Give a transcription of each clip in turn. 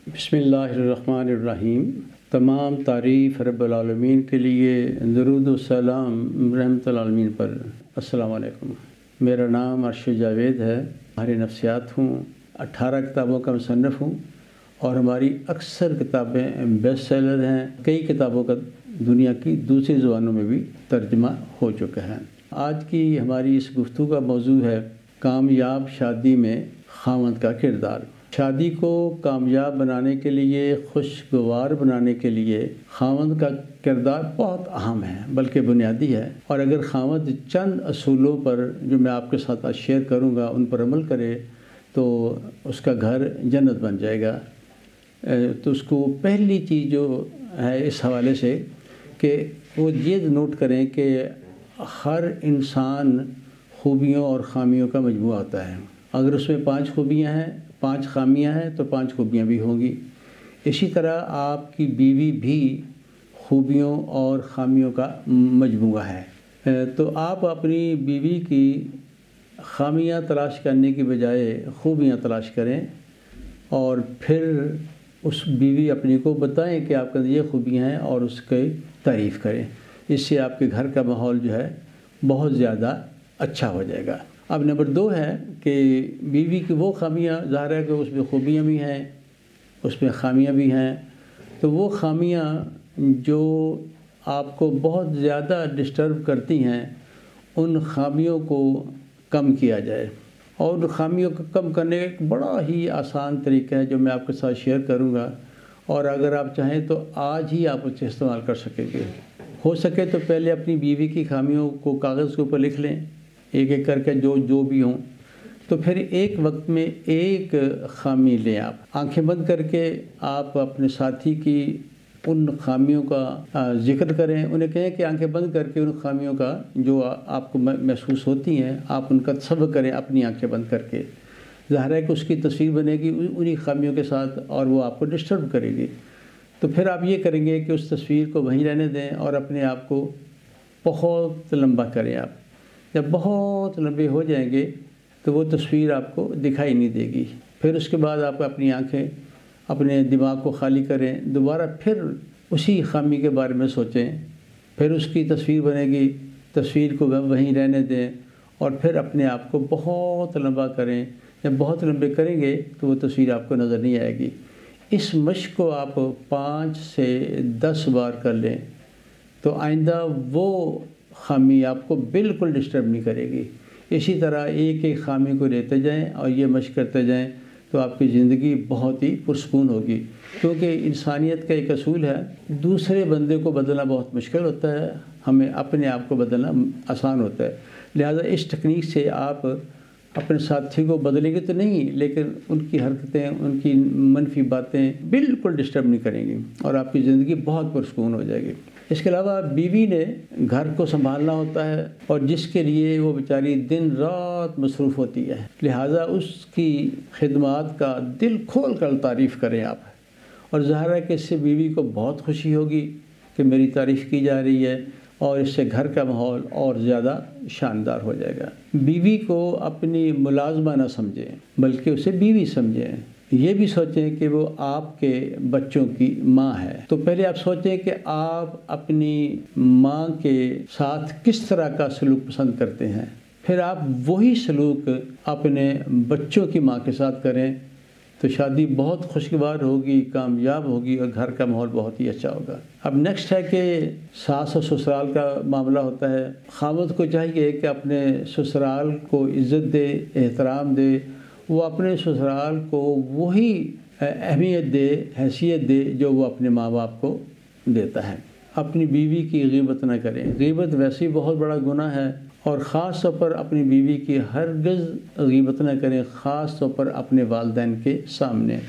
بسم اللہ الرحمن الرحیم۔ تمام تعریف رب العالمین کے لیے، درود و سلام رحمت العالمین پر۔ السلام علیکم۔ میرا نام ارشد جاوید ہے، ماہر نفسیات ہوں، 18 کتابوں کا مصنف ہوں اور ہماری اکثر کتابیں بیسٹ سیلر ہیں۔ کئی کتابوں کا دنیا کی دوسری زبانوں میں بھی ترجمہ ہو چکا ہے۔ آج کی ہماری اس گفتگو کا موضوع ہے کامیاب شادی میں خاوند کا کردار۔ شادی کو کامیاب بنانے کے لیے، خوشگوار بنانے کے لیے خاوند کا کردار بہت اہم ہے، بلکہ بنیادی ہے۔ اور اگر خاوند چند اصولوں پر جو میں آپ کے ساتھ آج شیئر کروں گا ان پر عمل کرے تو اس کا گھر جنت بن جائے گا۔ تو اس کو پہلی چیز جو ہے اس حوالے سے کہ وہ یہ نوٹ کریں کہ ہر انسان خوبیوں اور خامیوں کا مجموعہ ہوتا ہے۔ اگر اس میں 5 خوبیاں ہیں، 5 خامیاں ہیں تو 5 خوبیاں بھی ہوں گی۔ اسی طرح آپ کی بیوی بھی خوبیوں اور خامیوں کا مجموعہ ہے۔ تو آپ اپنی بیوی کی خامیاں تلاش کرنے کی بجائے خوبیاں تلاش کریں اور پھر اس بیوی اپنی کو بتائیں کہ آپ کے اندر یہ خوبیاں ہیں اور اس کی تعریف کریں۔ اس سے آپ کے گھر کا ماحول جو ہے بہت زیادہ اچھا ہو جائے گا۔ اب نمبر 2 ہے کہ بیوی کی وہ خامیاں، ظاہر ہے کہ اس میں خوبیاں بھی ہیں، اس میں خامیاں بھی ہیں، تو وہ خامیاں جو آپ کو بہت زیادہ ڈسٹرب کرتی ہیں ان خامیوں کو کم کیا جائے۔ اور خامیوں کو کم کرنے کا ایک بڑا ہی آسان طریقہ ہے جو میں آپ کے ساتھ شیئر کروں گا، اور اگر آپ چاہیں تو آج ہی آپ اسے استعمال کر سکیں گے۔ ہو سکے تو پہلے اپنی بیوی کی خامیوں کو کاغذ کے اوپر لکھ لیں، ایک ایک کر کے جو بھی ہوں، تو پھر ایک وقت میں ایک خامی لیں۔ آپ آنکھیں بند کر کے آپ اپنے ساتھی کی ان خامیوں کا ذکر کریں، انہیں کہیں کہ آنکھیں بند کر کے ان خامیوں کا جو آپ کو محسوس ہوتی ہیں آپ ان کا تصور کریں اپنی آنکھیں بند کر کے۔ ظاہر ہے کہ اس کی تصویر بنے گی انہی خامیوں کے ساتھ اور وہ آپ کو ڈسٹرب کرے گی۔ تو پھر آپ یہ کریں گے کہ اس تصویر کو وہیں رہنے دیں اور اپنے آپ کو بہت لمبا کریں۔ آپ جب بہت لمبے ہو جائیں گے تو وہ تصویر آپ کو دکھائی نہیں دے گی۔ پھر اس کے بعد آپ اپنی آنکھیں، اپنے دماغ کو خالی کریں، دوبارہ پھر اسی خامی کے بارے میں سوچیں، پھر اس کی تصویر بنے گی، تصویر کو وہیں رہنے دیں اور پھر اپنے آپ کو بہت لمبا کریں۔ جب بہت لمبے کریں گے تو وہ تصویر آپ کو نظر نہیں آئے گی۔ اس مشق کو آپ 5 سے 10 بار کر لیں تو آئندہ وہ خامی آپ کو بالکل ڈسٹرب نہیں کرے گی۔ اسی طرح ایک ایک خامی کو لیتے جائیں اور یہ مشق کرتے جائیں تو آپ کی زندگی بہت ہی پرسکون ہوگی، کیونکہ انسانیت کا ایک اصول ہے دوسرے بندے کو بدلنا بہت مشکل ہوتا ہے، ہمیں اپنے آپ کو بدلنا آسان ہوتا ہے۔ لہذا اس ٹیکنیک سے آپ اپنے ساتھی کو بدلیں گے تو نہیں، لیکن ان کی حرکتیں، ان کی منفی باتیں بالکل ڈسٹرب نہیں کریں گی اور آپ کی زندگی بہت پرسکون ہو جائے گی۔ اس کے علاوہ بیوی نے گھر کو سنبھالنا ہوتا ہے اور جس کے لیے وہ بیچاری دن رات مصروف ہوتی ہے، لہٰذا اس کی خدمات کا دل کھول کر تعریف کریں آپ، اور ظاہر ہے کہ اس سے بیوی کو بہت خوشی ہوگی کہ میری تعریف کی جا رہی ہے اور اس سے گھر کا ماحول اور زیادہ شاندار ہو جائے گا۔ بیوی کو اپنی ملازمہ نہ سمجھیں بلکہ اسے بیوی سمجھیں۔ یہ بھی سوچیں کہ وہ آپ کے بچوں کی ماں ہے، تو پہلے آپ سوچیں کہ آپ اپنی ماں کے ساتھ کس طرح کا سلوک پسند کرتے ہیں، پھر آپ وہی سلوک اپنے بچوں کی ماں کے ساتھ کریں تو شادی بہت خوشگوار ہوگی، کامیاب ہوگی اور گھر کا ماحول بہت ہی اچھا ہوگا۔ اب نیکسٹ ہے کہ ساس اور سسرال کا معاملہ ہوتا ہے۔ خاوند کو چاہیے کہ اپنے سسرال کو عزت دے، احترام دے، وہ اپنے سسرال کو وہی اہمیت دے، حیثیت دے جو وہ اپنے ماں باپ کو دیتا ہے۔ اپنی بیوی کی غیبت نہ کریں۔ غیبت ویسے ہی بہت بڑا گناہ ہے اور خاص طور پر اپنی بیوی کی ہرگز غیبت نہ کریں، خاص طور پر اپنے والدین کے سامنے۔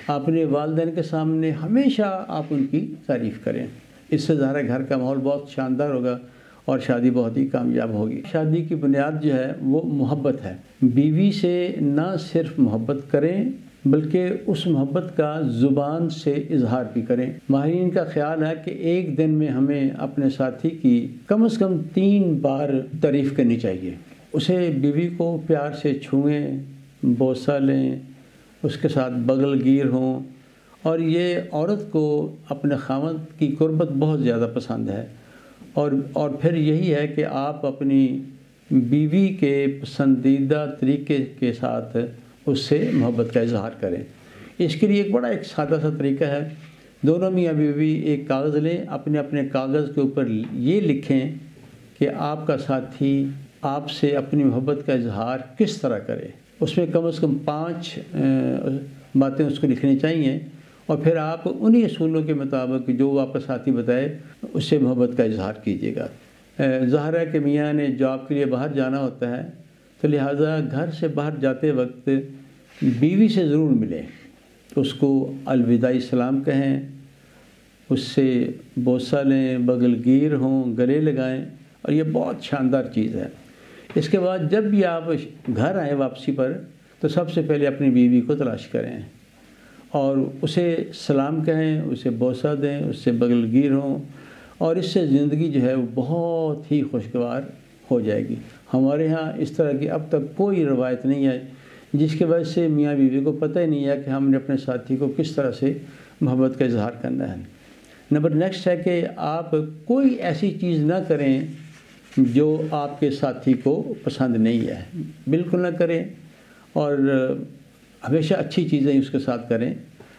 اپنے والدین کے سامنے ہمیشہ آپ ان کی تعریف کریں، اس سے ظاہر گھر کا ماحول بہت شاندار ہوگا اور شادی بہت ہی کامیاب ہوگی۔ شادی کی بنیاد جو ہے وہ محبت ہے۔ بیوی سے نہ صرف محبت کریں بلکہ اس محبت کا زبان سے اظہار بھی کریں۔ ماہرین کا خیال ہے کہ ایک دن میں ہمیں اپنے ساتھی کی کم از کم 3 بار تعریف کرنی چاہیے۔ اسے، بیوی کو پیار سے چھوئیں، بوسہ لیں، اس کے ساتھ بغل گیر ہوں اور یہ عورت کو اپنے خاوند کی قربت بہت زیادہ پسند ہے، اور پھر یہی ہے کہ آپ اپنی بیوی کے پسندیدہ طریقے کے ساتھ اس سے محبت کا اظہار کریں۔ اس کے لیے ایک سادہ سا طریقہ ہے، دونوں میاں بیوی ایک کاغذ لیں، اپنے اپنے کاغذ کے اوپر یہ لکھیں کہ آپ کا ساتھی آپ سے اپنی محبت کا اظہار کس طرح کرے۔ اس میں کم از کم 5 باتیں اس کو لکھنی چاہیے، اور پھر آپ انہی اصولوں کے مطابق جو آپ کا ساتھی بتائے اس سے محبت کا اظہار کیجیے گا۔ ظاہر ہے کہ میاں نے جاب کے لیے باہر جانا ہوتا ہے، تو لہٰذا گھر سے باہر جاتے وقت بیوی سے ضرور ملیں، اس کو الوداعی سلام کہیں، اس سے بوسہ لیں، بغل گیر ہوں، گلے لگائیں، اور یہ بہت شاندار چیز ہے۔ اس کے بعد جب بھی آپ گھر آئیں واپسی پر، تو سب سے پہلے اپنی بیوی کو تلاش کریں اور اسے سلام کہیں، اسے بوسہ دیں، اس سے بغل گیر ہوں، اور اس سے زندگی جو ہے وہ بہت ہی خوشگوار ہو جائے گی۔ ہمارے ہاں اس طرح کی اب تک کوئی روایت نہیں ہے جس کی وجہ سے میاں بیوی کو پتہ ہی نہیں ہے کہ ہم نے اپنے ساتھی کو کس طرح سے محبت کا اظہار کرنا ہے۔ نمبر نیکسٹ ہے کہ آپ کوئی ایسی چیز نہ کریں جو آپ کے ساتھی کو پسند نہیں ہے، بالکل نہ کریں، اور ہمیشہ اچھی چیزیں اس کے ساتھ کریں۔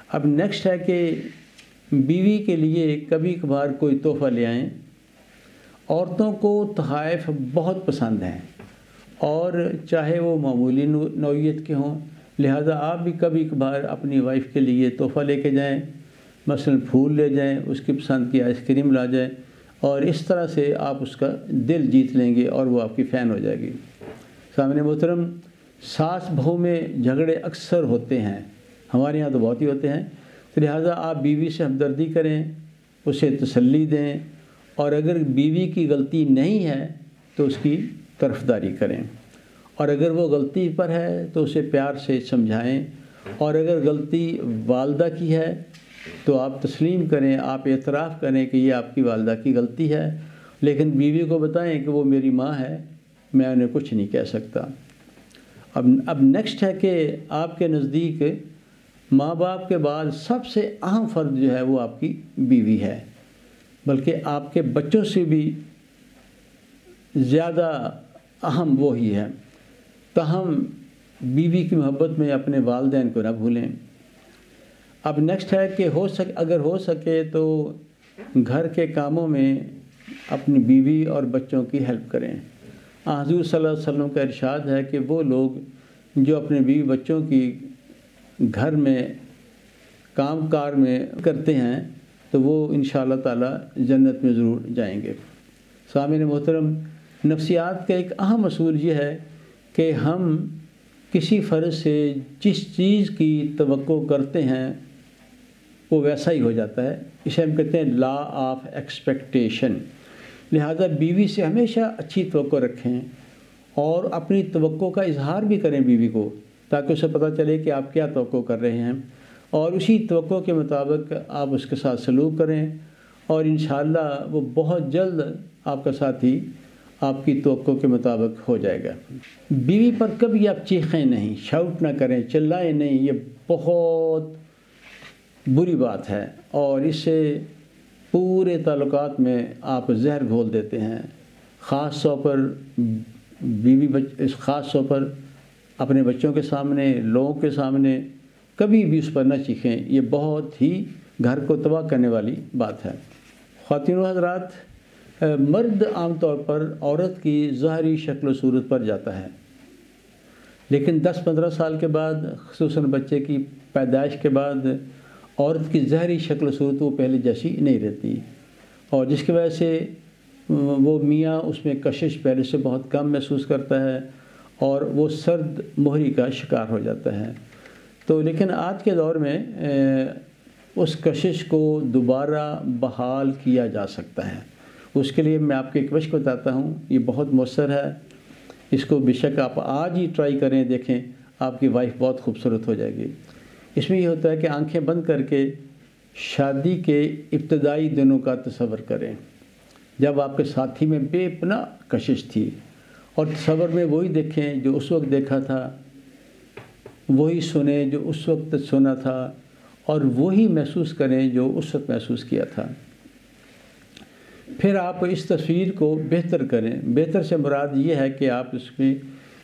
اب نیکسٹ ہے کہ بیوی کے لیے کبھی کبھار کوئی تحفہ لے آئیں۔ عورتوں کو تحائف بہت پسند ہیں، اور چاہے وہ معمولی نوعیت کے ہوں، لہذا آپ بھی کبھی کبھار اپنی وائف کے لیے تحفہ لے کے جائیں، مثلا پھول لے جائیں، اس کی پسند کی آئس کریم لا جائیں، اور اس طرح سے آپ اس کا دل جیت لیں گے اور وہ آپ کی فین ہو جائے گی۔ سامعین محترم، ساس بہو میں جھگڑے اکثر ہوتے ہیں، ہمارے یہاں تو بہت ہی ہوتے ہیں، تو لہٰذا آپ بیوی سے ہمدردی کریں، اسے تسلی دیں، اور اگر بیوی کی غلطی نہیں ہے تو اس کی طرفداری کریں، اور اگر وہ غلطی پر ہے تو اسے پیار سے سمجھائیں، اور اگر غلطی والدہ کی ہے تو آپ تسلیم کریں، آپ اعتراف کریں کہ یہ آپ کی والدہ کی غلطی ہے، لیکن بیوی کو بتائیں کہ وہ میری ماں ہے، میں انہیں کچھ نہیں کہہ سکتا۔ اب نیکسٹ ہے کہ آپ کے نزدیک ماں باپ کے بعد سب سے اہم فرد جو ہے وہ آپ کی بیوی ہے، بلکہ آپ کے بچوں سے بھی زیادہ اہم وہی ہے۔ تاہم بیوی کی محبت میں اپنے والدین کو نہ بھولیں۔ اب نیکسٹ ہے کہ اگر ہو سکے تو گھر کے کاموں میں اپنی بیوی اور بچوں کی ہیلپ کریں۔ حضور صلی اللہ علیہ وسلم کا ارشاد ہے کہ وہ لوگ جو اپنے بیوی بچوں کی گھر میں کام کار میں کرتے ہیں تو وہ انشاءاللہ تعالی جنت میں ضرور جائیں گے۔ سامعین محترم، نفسیات کا ایک اہم اصول یہ ہے کہ ہم کسی فرد سے جس چیز کی توقع کرتے ہیں وہ ویسا ہی ہو جاتا ہے، اسے ہم کہتے ہیں لا آف ایکسپیکٹیشن۔ لہٰذا بیوی سے ہمیشہ اچھی توقع رکھیں، اور اپنی توقع کا اظہار بھی کریں بیوی کو، تاکہ اسے پتہ چلے کہ آپ کیا توقع کر رہے ہیں، اور اسی توقع کے مطابق آپ اس کے ساتھ سلوک کریں، اور انشاءاللہ وہ بہت جلد آپ کا ساتھی آپ کی توقع کے مطابق ہو جائے گا۔ بیوی پر کبھی آپ چیخیں نہیں، شاؤٹ نہ کریں، چلائیں نہیں، یہ بہت بری بات ہے، اور اس سے پورے تعلقات میں آپ زہر گھول دیتے ہیں۔ خاص طور پر اپنے بچوں کے سامنے، لوگوں کے سامنے کبھی بھی اس پر نہ چیخیں، یہ بہت ہی گھر کو تباہ کرنے والی بات ہے۔ خواتین و حضرات، مرد عام طور پر عورت کی ظاہری شکل و صورت پر جاتا ہے، لیکن 10-15 سال کے بعد، خصوصاً بچے کی پیدائش کے بعد، عورت کی ظاہری شکل و صورت وہ پہلے جیسی نہیں رہتی، اور جس کی وجہ سے وہ میاں اس میں کشش پہلے سے بہت کم محسوس کرتا ہے، اور وہ سرد مہری کا شکار ہو جاتا ہے۔ تو لیکن آج کے دور میں اس کشش کو دوبارہ بحال کیا جا سکتا ہے۔ اس کے لیے میں آپ کو ایک مشق بتاتا ہوں، یہ بہت مؤثر ہے، اس کو بے شک آپ آج ہی ٹرائی کریں، دیکھیں آپ کی وائف بہت خوبصورت ہو جائے گی۔ اس میں یہ ہوتا ہے کہ آنکھیں بند کر کے شادی کے ابتدائی دنوں کا تصور کریں، جب آپ کے ساتھی میں بے پناہ کشش تھی، اور تصور میں وہی دیکھیں جو اس وقت دیکھا تھا، وہی سنیں جو اس وقت سنا تھا، اور وہی محسوس کریں جو اس وقت محسوس کیا تھا۔ پھر آپ اس تصویر کو بہتر کریں۔ بہتر سے مراد یہ ہے کہ آپ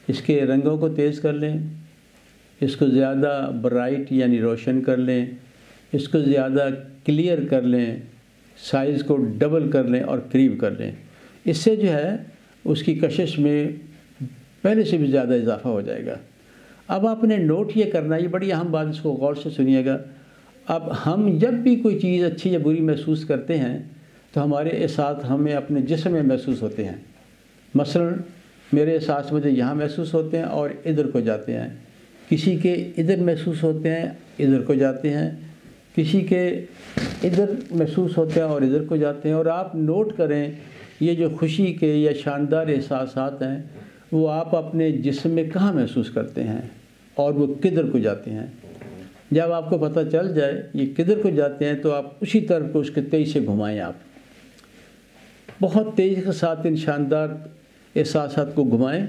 اس کے رنگوں کو تیز کر لیں، اس کو زیادہ برائٹ یعنی روشن کر لیں، اس کو زیادہ کلیئر کر لیں، سائز کو ڈبل کر لیں اور قریب کر لیں۔ اس سے جو ہے اس کی کشش میں پہلے سے بھی زیادہ اضافہ ہو جائے گا۔ اب آپ نے نوٹ یہ کرنا، یہ بڑی اہم بات، اس کو غور سے سنیے گا۔ اب ہم جب بھی کوئی چیز اچھی یا بری محسوس کرتے ہیں تو ہمارے احساس ہمیں اپنے جسم میں محسوس ہوتے ہیں۔ مثلا میرے احساس مجھے یہاں محسوس ہوتے ہیں اور ادھر کو جاتے ہیں، کسی کے ادھر محسوس ہوتے ہیں ادھر کو جاتے ہیں، کسی کے ادھر محسوس ہوتے ہیں اور ادھر کو جاتے ہیں۔ اور آپ نوٹ کریں یہ جو خوشی کے یا شاندار احساسات ہیں وہ آپ اپنے جسم میں کہاں محسوس کرتے ہیں اور وہ کدھر کو جاتے ہیں۔ جب آپ کو پتہ چل جائے یہ کدھر کو جاتے ہیں تو آپ اسی طرف کو اس کے تیز سے گھمائیں، آپ بہت تیزی کے ساتھ ان شاندار احساسات کو گھمائیں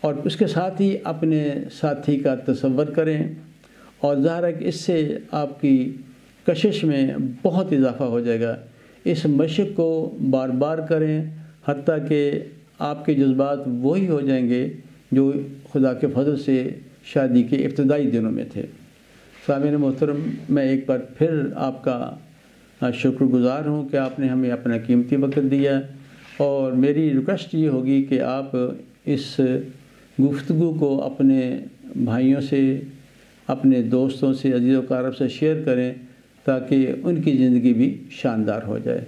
اور اس کے ساتھ ہی اپنے ساتھی کا تصور کریں، اور ظاہر ہے کہ اس سے آپ کی کشش میں بہت اضافہ ہو جائے گا۔ اس مشق کو بار بار کریں حتیٰ کہ آپ کے جذبات وہی ہو جائیں گے جو خدا کے فضل سے شادی کے ابتدائی دنوں میں تھے۔ سامعین محترم، میں ایک بار پھر آپ کا شکر گزار ہوں کہ آپ نے ہمیں اپنا قیمتی وقت دیا، اور میری ریکویسٹ یہ ہوگی کہ آپ اس گفتگو کو اپنے بھائیوں سے، اپنے دوستوں سے، عزیز و اقارب سے شیئر کریں تاکہ ان کی زندگی بھی شاندار ہو جائے۔